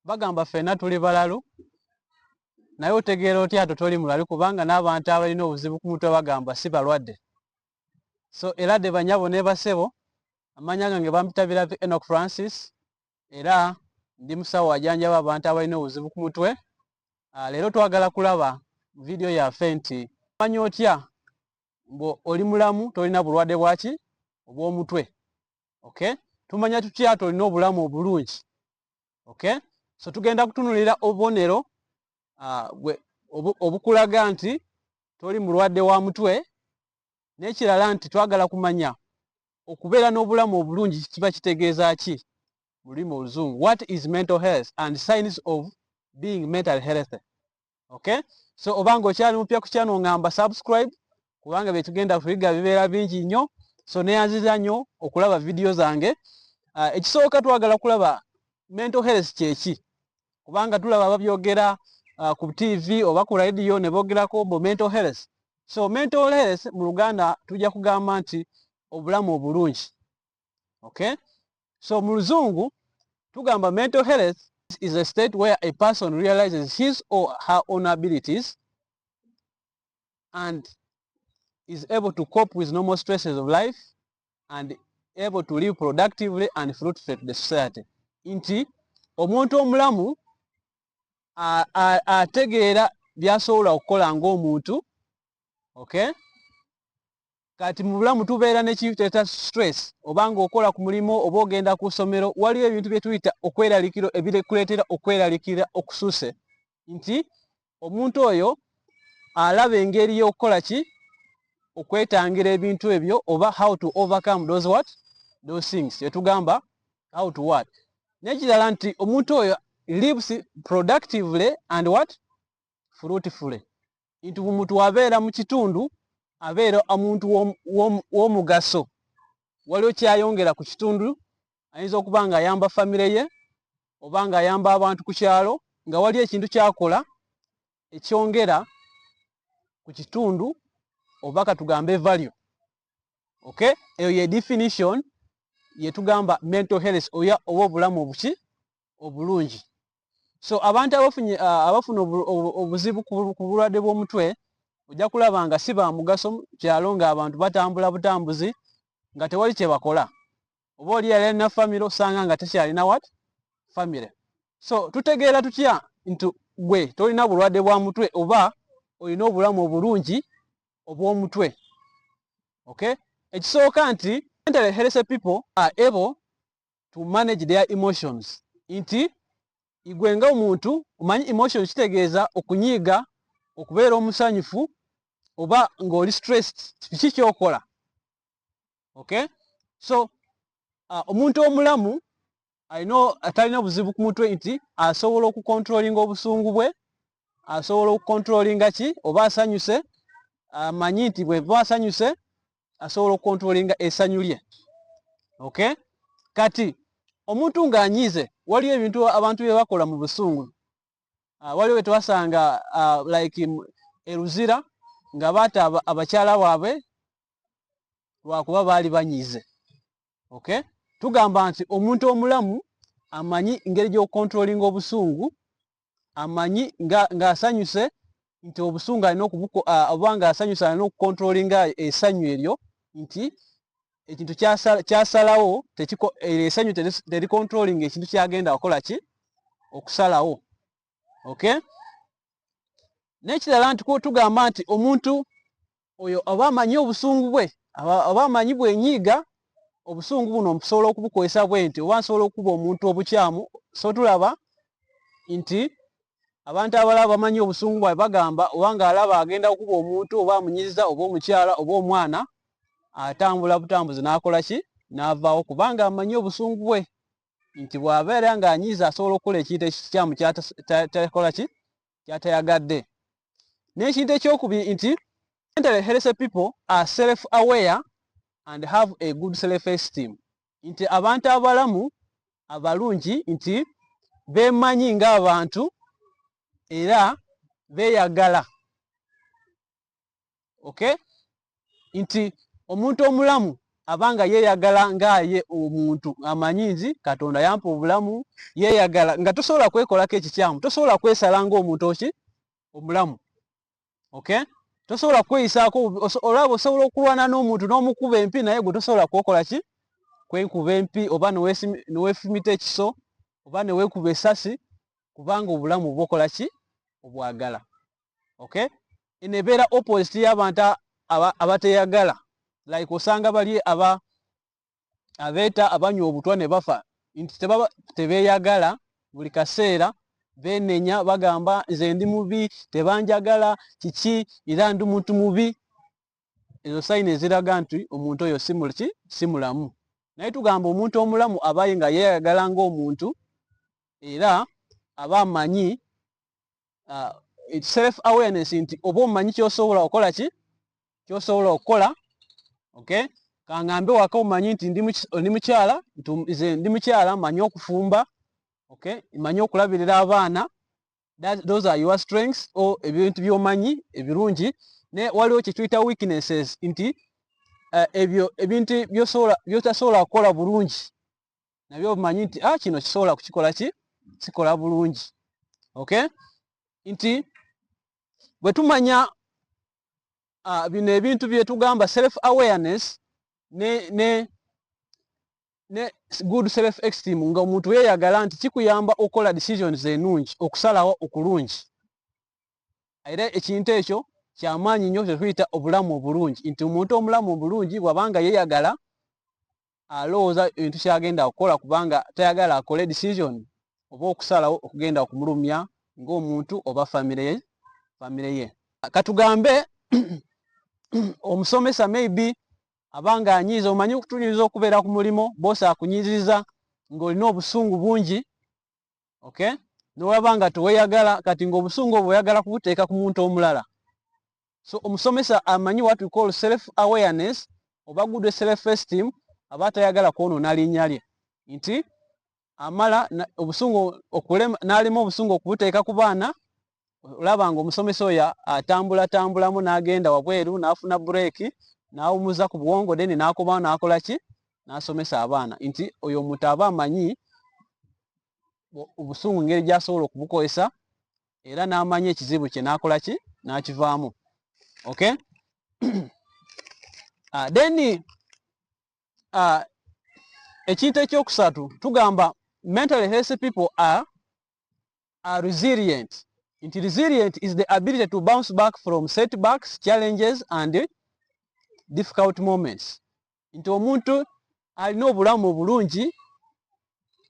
bagamba ffenna tuli balalu naye otegeera otya toli mulalu kubanga n'abantu abalina obuzibu ku mutwe bagamba si balwadde. So era de banyabo ne basebo amanya gange bampita Biravi Enoch Francis era ndi musawo ajanjaba abantu abalina obuzibu ku mutwe. Leero twagala kulaba video yaffe nti manya otya mbo oli mulamu tolina bulwadde bwaki obw'omutwe. Okay, tumanya tutya tolina obulamu obulungi. Okay, so tugenda kutunulira obubonero obukulaga nti toli mulwadde wa mutwe, n'ekirala nti twagala kumanya okubeera n'obulamu obulungi kiba kitegeeza ki mu lulimi oluzungu. What is mental health and signs of being mentally healthy. Okay, so obanga okyali mupya ku channel ngamba subscribe kubanga bye tugenda kuyiga bibeera bingi nnyo. So neyanziza nnyo okulaba video zange. Ekisooka twagala kulaba mental health kyeki kubanga tulaba ababyogera ku TV oba ku radio ne boogerako mbu mental health. So mental health mu Luganda tujja kugamba nti obulamu obulungi. Okay, so mu Luzungu tugamba mental health is a state where a person realizes his or her own abilities and is able to cope with normal stresses of life and able to live productively and fruitfully to the society. Inti omuntu omulamu ategeera byasobola okukola ng'omuntu. Okay, kati mu bulamu tubeera n'ekiyita stress obanga okola ku mulimo oba ogenda ku ssomero waliwo ebintu bye tuyita okweralikiro ebirekuleetera okweralikira okususe nti omuntu oyo alaba engeri y'okukola ki okwetangira ebintu ebyo oba how to overcome those things yetugamba how to what. N'ekirala nti omuntu oyo lives productively and fruitfully. Nti omuntu abeera mu kitundu abeera omuntu w'omugaso, waliwo kyayongera ku kitundu, ayinza okuba nga ayamba famire ye oba nga ayamba abantu ku kyalo nga wali ekintu kyakola ekyongera ku kitundu oba katugambe value. Okay, eyo ye definition yetugamba mental health oba obulamu obulungi. So abantu abafuna obuzibu ku bulwadde bw'omutwe ojja kulaba nga si ba mugaso kyalo nga abantu batambula butambuzi nga tewali kye bakola, oba oli yalina famire osanga nga tekyalina famire. So tutegeera tutya nti gwe tolina bulwadde bwa mutwe oba olina obulamu obulungi obw'omutwe. Okay, ekisooka nti mentally healthy people are able to manage their emotions. Nti igwe nga omuntu omanyi emotions kitegeeza okunyiiga, okubeera omusanyufu oba ng'oli stressed kiki kyokola. Okay, so omuntu omulamu atalina buzibu ku mutwe nti asobola okukontrolinga obusungu bwe, asobola okukontrolinga ki oba asanyuse, amanyi nti bwe asanyuse asobola okukontrolinga essanyu lye. Okay, kati omuntu ng'anyiize waliwo ebintu abantu bye bakola mu busungu. Waliwo bwe twasanga like eruzira nga baata abakyala baabwe lwakuba baali banyiize. Okay, tugamba nti omuntu omulamu amanyi engeri gy'okukontrolinga obusungu, amanyi ng'asanyuse nti obusungu alina oba ng'asanyuse alina okukontrolinga essanyu eryo nti ekintu kyasalawo essanyu terikontrolinga ekintu kyagenda wakola ki okusalawo. Okay, n'ekirala nti tugamba nti omuntu oyo oba amanyi obusungu bwe oba amanyi bwenyiiga obusungu buno mpusobola okubukozesa bwe nti oba nsobola okuba omuntu obukyamu. So tulaba nti abantu abalaba bamanyi obusungu bwabwe bagamba oba ng'alaba agenda okuba omuntu oba amunyiziza oba omukyala oba omwana atambula butambuzi n'akola ki n'avaawo kubanga amanyi obusungu bwe nti bw'abeera ng'anyiiza asobola okukola ekintu ekikyamu kyatakola ki kyatayagadde. N'ekintu ekyokubiri nti mentally healthy people are self-aware and have a good self-esteem. Nti abantu abalamu abalungi nti beemanyi ng'abantu era beeyagala. Okay, nti omuntu omulamu abanga yeyagala ngaye omuntu amanyi nti Katonda yampa obulamu, yeyagala nga tosobola kwekolako ekikyamu, tosobola kwesala ng'omuntu omulamu. Okay? Tosobola kweyisaako, olaba osobola okulwana n'omuntu n'omukuba empi naye gwe tosobola kwokola ki? Kwenkuba empi oba neweefumita ekiso oba neweekuba essasi, kubanga obulamu bwokola ki? Obwagala. Okay? Eno ebeera opposite y'abantu abateyagala. Like osanga bali abeeta abanywa obutwa ne bafa nti tebeyagala, buli kaseera benenya bagamba nze ndi mubi, tebanjagala, kiki era ndi muntu mubi. Ezo sayini eziraga nti omuntu oyo si mulamu. Naye tugamba omuntu omulamu abaye nga yeyagala ng'omuntu era aba amanyi self awareness nti oba omanyi kyosobola okola ki? Kyosobola okukola. Okay? Kangambe waka omanyi nti ndi mukyala, nze ndi mukyala manyi okufumba. Okay? Manyi okulabirira abaana. Those are your strengths or ebintu byomanyi ebirungi. Ne waliwo kye tuyita weaknesses nti ebyo ebintu byotasobola kukola bulungi nabyo omanyi nti kino kisobola kukikola ki? Sikola bulungi. Okay? Nti bwe tumanya bino ebintu bye tugamba self awareness ne good self esteem, nga omuntu yeyagala nti kikuyamba okola decisions ennungi, okusalawo okulungi. Era ekintu ekyo kyamaanyi nnyo kyetuyita obulamu obulungi, nti omuntu omulamu obulungi bw'abanga yeyagala alowooza ebintu kyagenda okukola kubanga tayagala akole decision oba okusalawo okugenda okumulumya ng'omuntu oba famire ye. Katugambe omusomesa maybe abanga anyiiza, omanyi okutunyiza okubeera ku mulimo, bosi akunyiziriza ng'olina obusungu bungi. Okay? Nolaba nga teweyagala, kati ng'obusungu obwo oyagala kubuteeka ku muntu omulala. So omusomesa amanyi what we call self awareness oba good self esteem, aba tayagala kwonoona linnya lye, nti amala obusungu n'alima obusungu okubuteeka ku baana. Olaba nga omusomesa oyo atambulamu n'agenda wabweru n'afuna bureeki n'awumuza ku bwongo then n'akomawo n'akola ki? N'asomesa abaana. Nti oyo omuntu aba amanyi obusungu ngeri gy'asobola okubukozesa era n'amanya ekizibu kye n'akola ki? N'akivaamu. Okay? Then ekintu ekyokusatu tugamba mentally healthy people are resilient. Nti resilient is the ability to bounce back from setbacks, challenges and difficult moments. Nti omuntu alina obulamu obulungi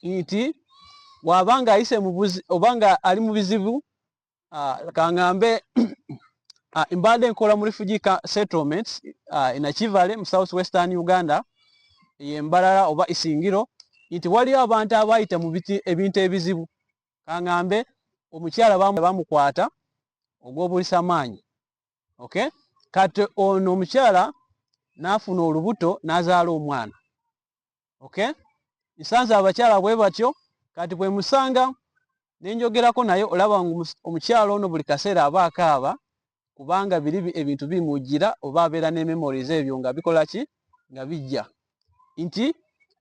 nti wabanga ayise obanga ali mu bizibu, kangambe mbadde nkola mu refugee settlements in Akivale mu South Western Uganda, Mbarara oba Isingiro, nti waliyo abantu abayita mu ebintu ebizibu. Kangambe omukyala bamukwata ogw'obulisa-maanyi. Okay? Kati ono omukyala n'afuna olubuto n'azaala omwana. Okay? Nsanze abakyala bwe batyo, kati bwe musanga nenjogerako naye olaba omukyala ono buli kaseera aba akaaba kubanga biri ebintu bimujjira oba abeera ne memories ebyo nga bikola ki? Nga bijja. Nti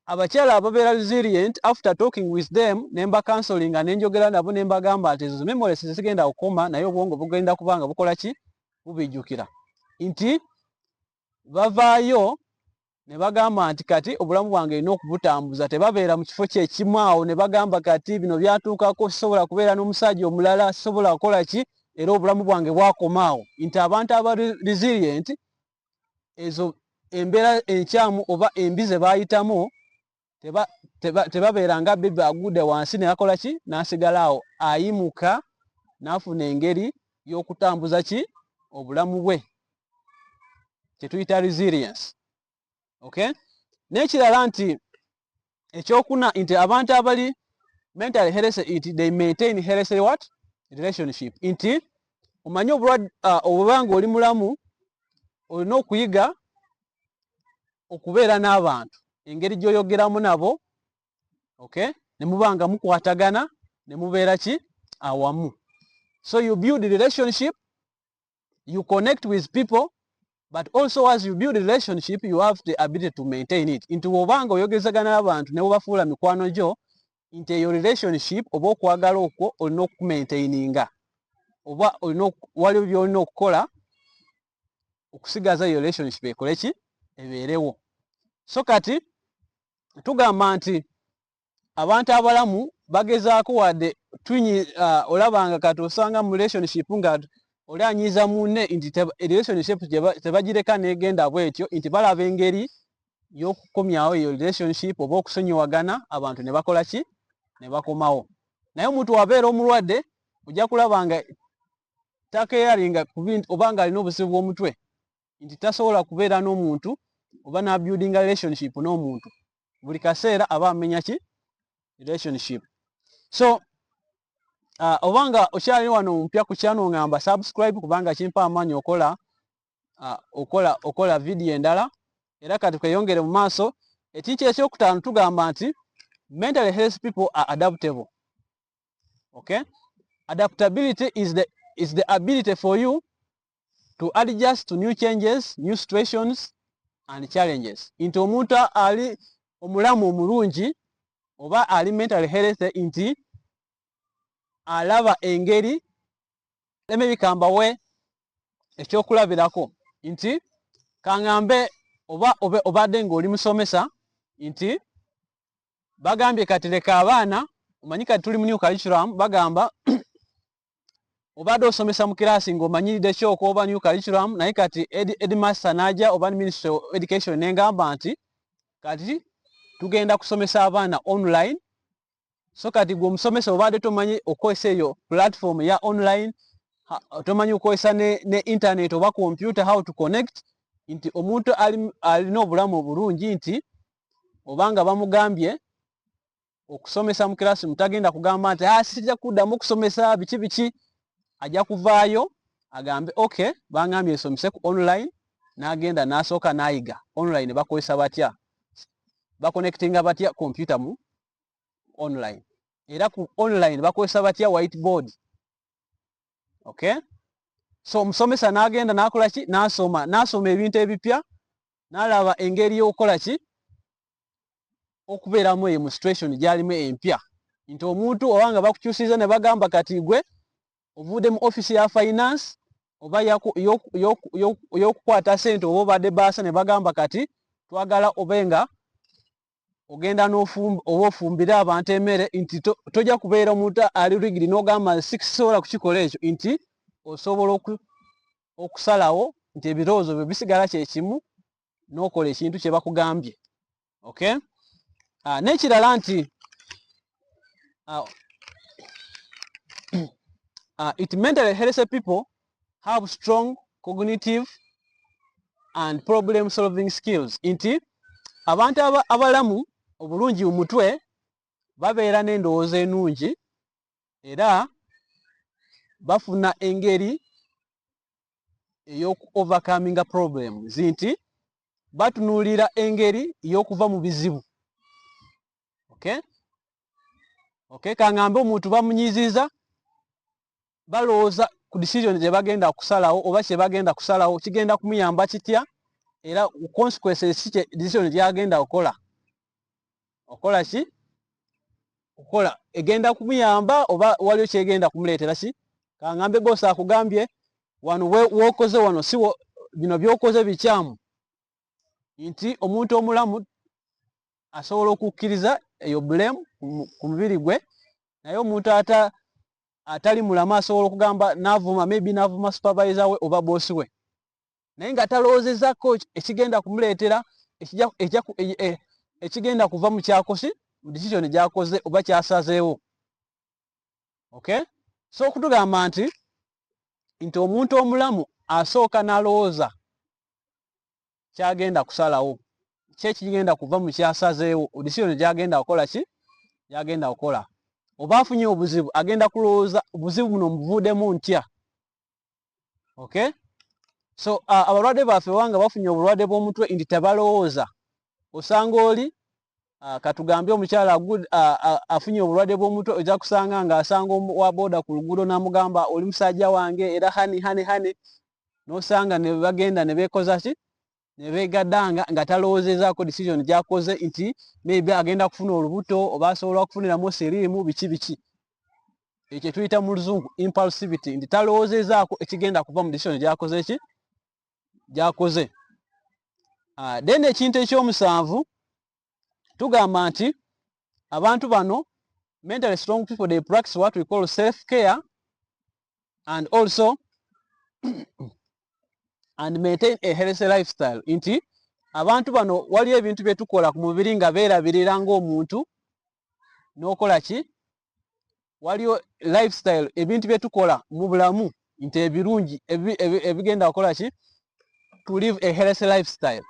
abakyala ababeera resilient, after talking with them nemba counseling nenjogera nabo nembagamba nti ezo memories zigenda okukoma naye obwongo bugenda kubanga bukola ki? Bubijjukira. Nti bavaayo ne bagamba nti kati obulamu bwange erina okubutambuza, tebabeera mu kifo kyekimu awo ne bagamba kati bino byatuukako sisobola kubeera n'omusajja omulala, sisobola kukola ki? Era obulamu bwange bwakomaawo. Nti abantu aba resilient ezo embeera enkyamu oba embi ze baayitamu tebabeera nga bebe agudde wansi ne akola ki? N'asigala awo, ayimuka n'afuna engeri y'okutambuza ki? Obulamu bwe, kye tuyita resilience. Okay? N'ekirala nti ekyokuna nti abantu abali mentally healthy nti they maintain healthy what? Relationship. Nti omanyi obanga oli mulamu olina okuyiga okubeera n'abantu, engeri gy'oyogeramu nabo. Okay? Ne mubanga mukwatagana ne mubeera ki? Awamu. So you build relationship, you connect with people But also as you build a relationship, you have the ability to maintain it. Nti bw'obanga oyogezagana n'abantu ne bubafuula mikwano gyo, nti eyo relationship oba okwagala okwo olina okumaintaininga, oba waliwo by'olina okukola okusigaza iyo relationship ekole ki, ebeerewo. So kati tugamba nti abantu abalamu bagezaako wadde olabanga kati osanga mu relationship nga oli anyiiza munne nti relationship tebagireka negenda bwetyo, nti balaba engeri y'okukomyawo eyo relationship oba okusonyiwagana abantu ne bakola ki, ne bakomawo. Naye omuntu wabeera omulwadde ojja kulaba nga takeyalinga oba nga alina obuzibu bw'omutwe, nti tasobola kubeera n'omuntu oba n'abuildinga relationship n'omuntu, buli kaseera aba amenya ki, relationship. So obanga okyali wano ompya ku channel ngamba subscribe kubanga kimpa amaanyi okola video endala, era kati kweyongere mu maaso. Ekintu ekyokutaano tugamba nti mentally health people are adaptable. Okay? Adaptability is the ability for you to adjust to new changes, new situations and challenges. Nti omuntu ali omulamu omulungi oba ali mentally healthy nti alaba engeri, lemme bikambawe ekyokulabirako nti kaŋŋambe oba obadde ng'oli musomesa nti bagambye kati leka abaana, omanyi kati tuli mu new curriculum, bagamba obadde osomesa mu kiraasi ng'omanyiridde kyoko oba new curriculum, naye kati headmaster n'ajja oba Ministry of Education n'engamba nti kati tugenda kusomesa abaana online. So kati gwe omusomesa obadde tomanyi okozesa eyo platform ya online, tomanyi okozesa ne internet oba computer, how to connect, nti omuntu alina obulamu obulungi nti obanga bamugambye okusomesa mu kirasi mutagenda kugamba nti sijja kuddamu okusomesa biki, ajja kuvaayo agambe okay, bangambye esomese ku online, n'agenda n'asooka n'ayiga online. Bakozesa batya, bakonectinga batya computer mu online, era ku online bakozesa batya whiteboard. Okay? So omusomesa n'agenda n'akola ki, n'asoma ebintu ebipya, n'alaba engeri y'okukola ki, okubeeramu eyo mu situation gy'alimu empya. Nti omuntu obanga bakukyusiza ne bagamba kati gwe ovudde mu office ya finance oba y'okukwata ssente oba obadde baasa ne bagamba kati twagala obenga ogenda oba ofumbire abantu emmere, nti tojja kubeera omuntu ali rigidi n'ogamba sikisobola kukikola ekyo, nti osobola okusalawo nti ebirowoozo byo bisigala kyekimu n'okola ekintu kye bakugambye. Okay? N'ekirala nti it mentally healthy people have strong cognitive and problem solving skills. Nti abantu abalamu obulungi mu mutwe babeera n'endowooza ennungi era bafuna engeri ey'oku overcoming problems, nti batunuulira engeri y'okuva mu bizibu. Okay? Okay, kaŋŋambe omuntu bamunyiiziza, balowooza ku decision gye bagenda kusalawo oba kye bagenda kusalawo kigenda kumuyamba kitya, era consequences ki decision gy'agenda okukola ki, okukola egenda kumuyamba oba waliwo kyegenda kumuleetera ki. Kaŋŋambe bosi akugambye wano w'okoze wano si bino by'okoze bikyamu, nti omuntu omulamu asobola okukkiriza eyo blame ku mubiri gwe, naye omuntu atali mulamu asobola okugamba maybe n'avuma supervisor we oba bosi we, naye nga talowoozezako ekigenda kumuleetera ekigenda kuva mu kyakosi mu decision gy'akoze oba kyasazeewo. Okay? So okutugamba nti omuntu omulamu asooka n'alowooza kyagenda kusalawo, kyekigenda kuva mu kyasazeewo, decision gy'agenda kukola ki, gy'agenda kukola. Oba afunye obuzibu agenda kulowooza obuzibu buno mubuvuddemu ntya. Okay? So abalwadde baffe wanga bafunye obulwadde bw'omutwe nti tebalowooza, osanga oli katugambye omukyala afunye obulwadde bw'omutwe, ojja kusanga ng'asanga wa boda ku luguudo n'amugamba oli musajja wange era hani nosanga ne bagenda ne bekoza ki ne begadanga nga talowoozezaako decision gyakoze nti maybe agenda kufuna olubuto oba asobola okufuniramu siriimu biki ekyo tuyita mu luzungu impulsivity nti talowoozezaako ekigenda kuva mu decision gyakoze. Then ekintu ekyomusanvu tugamba nti abantu bano mentally strong people, they practice what we call self-care and also and maintain a healthy lifestyle. Nti abantu bano waliyo ebintu bye tukola ku mubiri nga beerabirira ng'omuntu n'okola ki, waliyo lifestyle ebintu bye tukola mu bulamu nti ebirungi ebigenda kukola ki, to live a healthy lifestyle.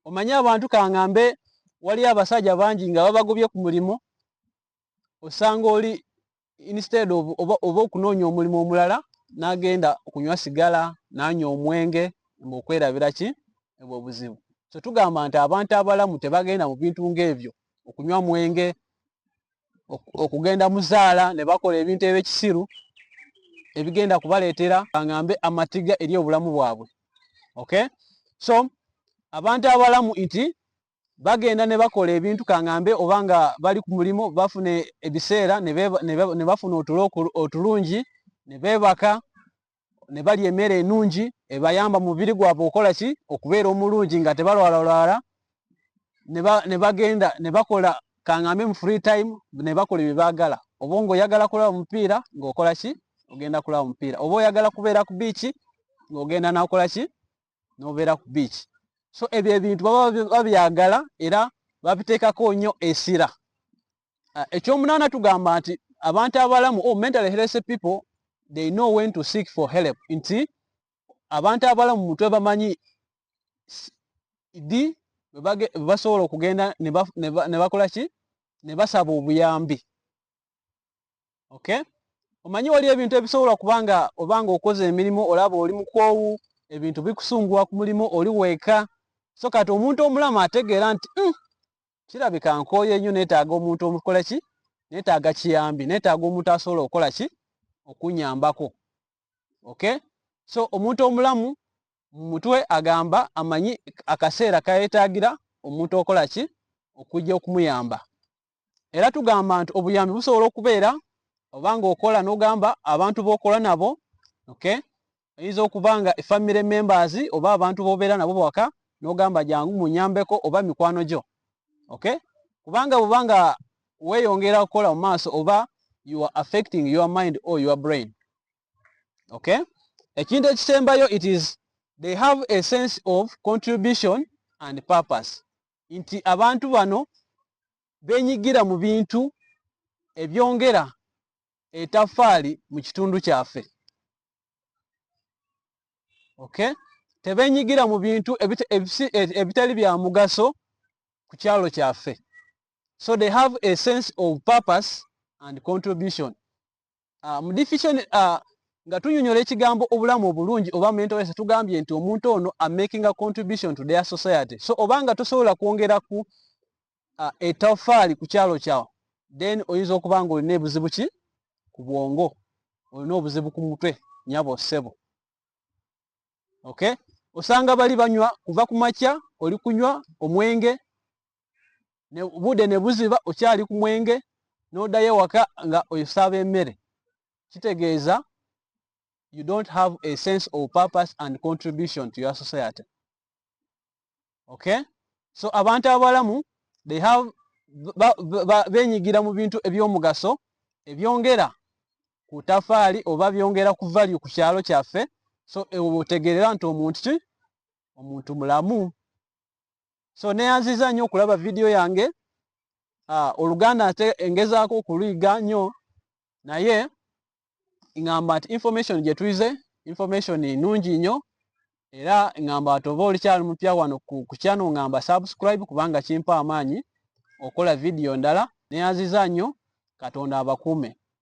Omanyi abantu kangambe waliyo abasajja bangi nga babagobye ku mulimo, osanga oli instead of oba okunoonya omulimu omulala n'agenda okunywa sigala n'anywa omwenge ng'okwerabira ki, ebwo obuzibu. So tugamba nti abantu abalamu tebagenda mu bintu ng'ebyo, okunywa mwenge, okugenda mu zaala ne bakola ebintu eby'ekisiru ebigenda kubaleetera kangambe amatiga eri obulamu bwabwe. Okay? So abantu abalamu nti bagenda ne bakola ebintu kangambe obanga bali ku mulimo bafune ebiseera ne bafuna otulo otulungi, ne beebaka, ne balya emmere ennungi ebayamba mubiri gwabwe okola ki, okubeera omulungi nga tebalwalalwala, ne bagenda ne bakola kangambe mu free time ne bakola bye baagala. Oba ng'oyagala kulaba mupiira ng'okola ki, ogenda kulaba mupiira. Oba oyagala kubeera ku biiki ng'ogenda n'okola ki, n'obeera ku biiki. So ebyo ebintu baba babyagala era babiteekako nnyo essira. Ekyomunaana tugamba nti abantu abalamu mentally healthy people, they know when to seek for help. Nti abantu abalamu mutwe bamanyi di basobola okugenda ne bakola ki, ne basaba obuyambi. Okay? Omanyi waliyo ebintu ebisobola kubanga obanga okoze emirimu olaba oli mukoowu, ebintu bikusunguwa ku mulimu, oli weeka. So kati omuntu omulamu ategeera nti kirabika nkooye nnyo, neetaaga omuntu omukola ki, neetaaga kiyambi, neetaaga omuntu asobola okukola ki, okunyambako. Okay? So omuntu omulamu mu mutwe agamba amanyi akaseera kayeetaagira omuntu okola ki, okujja okumuyamba. Era tugamba nti obuyambi busobola okubeera obanga okola n'ogamba abantu b'okola nabo. Okay? Oyinza okuba nga family members oba abantu b'obeera nabo waka n'ogamba jangu munyambeko, oba mikwano gyo. Okay? Kubanga bw'obanga weeyongera okukola mu maaso oba you are affecting your mind or your brain. Okay? Ekintu ekisembayo, it is they have a sense of contribution and purpose. Nti abantu bano beenyigira mu bintu ebyongera ettaffaali mu kitundu kyaffe. Okay? Tebeenyigira mu bintu ebitali bya mugaso ku kyalo kyaffe. So they have a sense of purpose and contribution. Mu definition nga tunyonyola ekigambo obulamu obulungi oba mental health, tugambye nti omuntu ono making a contribution to their society. So obanga tosobola kwongera ku ettaffaali ku kyalo kyawo, then oyinza okuba nga olina ebuzibu ki, ku bwongo, olina obuzibu ku mutwe, nyabo ssebo. Okay? Osanga bali banywa kuva ku makya, oli kunywa omwenge, ne budde ne buziba okyali ku mwenge, n'oddayo waka nga osaba emmere. Kitegeeza you don't have a sense of purpose and contribution to your society. Okay? So abantu abalamu they have beenyigira mu bintu eby'omugaso ebyongera ku ttaffaali oba byongera ku value ku kyalo kyaffe. So otegeerera nti omuntu ki, omuntu mulamu. So neyanziza nnyo okulaba vidiyo yange. Oluganda engezaako okuliyiga nnyo, naye ngamba nti information gye tuyize, information nnungi nnyo, era ngamba nti oba olikyali mupya wano ku channel ngamba subscribe kubanga kimpa amaanyi okola vidiyo ndala. Neyanziza nnyo, Katonda abakuume.